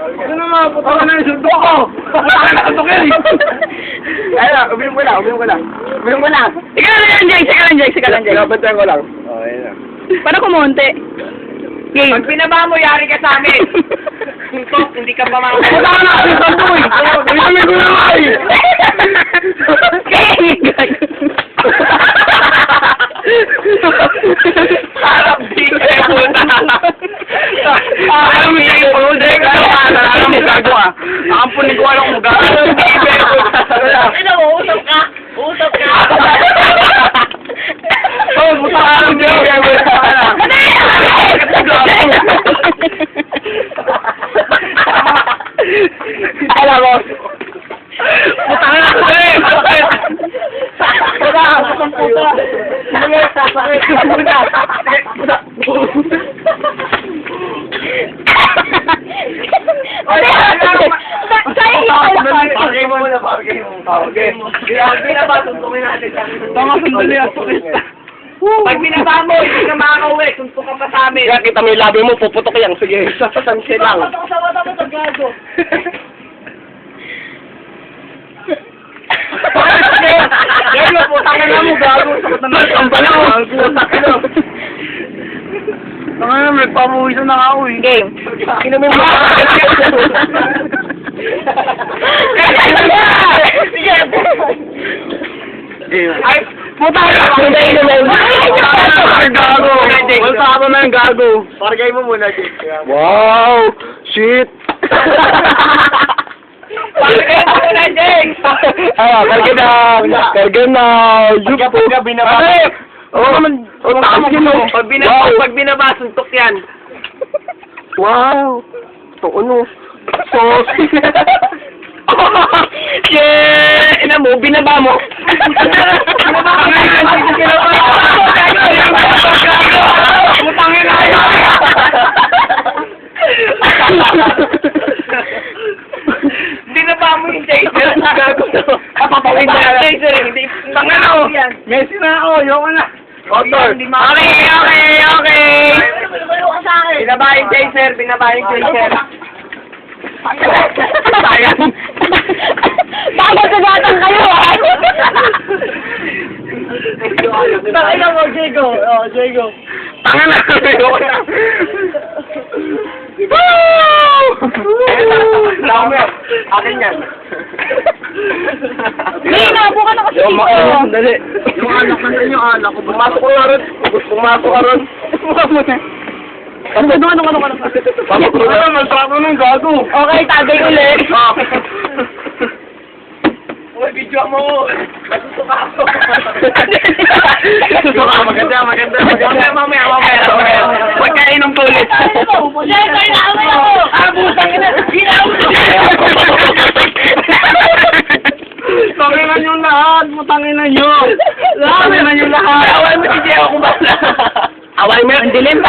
Ano naman, putang na yung suntok ko! Putang na suntok yan eh! Ayun, uminom ko lang. Uminom ko lang. Ikaw lang, Jake. Ikaw lang, Jake. Pinabantayan ko lang. Oh, ayun na. Para kumonte. Game. Pag binaba mo, yari ka sa amin. Suntok, hindi ka pa mga... Putang na kasi sa boy! Uminom ko na nga eh! Harap di kayo puta. Alam mo yung pulude ka na alam mo gagawa. Ampun ko alam mo gagawa. Ano mo, usap ka. Usap ka. Oh, buta ka lang din. Alam mo. Buta ka lang din. Buta ka lang puta. Pagay mo muna, pagay mo. Okay. Binaba, suntukin natin. Tama, sandali ako. Pag binaba mo, hindi ka makakauwi. Suntok ka pa sa amin. Kaya kita mo yung labi mo, puputok yan. Sige, sasansin lang. Sa mata mo, tagado. Yan, putang na mo, gago. Sakot na natin. Ang bala mo. Putak na. Tanga na, nagpapawisan na ako eh. Game. Inumin mo. Ay, putang na. Gago. Wala na yung gago. Pargay mo muna, Jake. Wow! Shit! Pargay mo muna, Jake. Karga na! Karga na! Pagka binaba. Oo naman. Pag binaba, suntok yan. Wow! Ito ano? Sauce! Yeah! Ina mo, binaba mo. Putangin na yun! Binaba mo yung Jason. Papawin mo na. Jason, hindi. Tangin ako! Messi na ako! Yoko na! Otor! Okay. Binaba yung Jason, binaba yung Jason. Sayang! Bakit sagatang kayo? Tangina mo, Jago. Oh, Jago. Tangin na! Yoko na! Tama yan. Akin yan. Hindi, nabuka na kasi dito. Dali. Yung anak ko yung anak ko. Pumasok ko ron. Pumasok ka ron. Ano? Pasok ko ron. Masarap mo ng gago. Okay, tagay ulit. Uy, video mo. Masusuka ako. Susuka. Maganda. Mamaya. Huwag ka inom ko ulit. Jason, inaaway ako. Abutang ina. Tanginan yung lahat. Tanginan nyo. Tanginan yung lahat. Away mo si Diego kung basta. Awal mo yung dilim.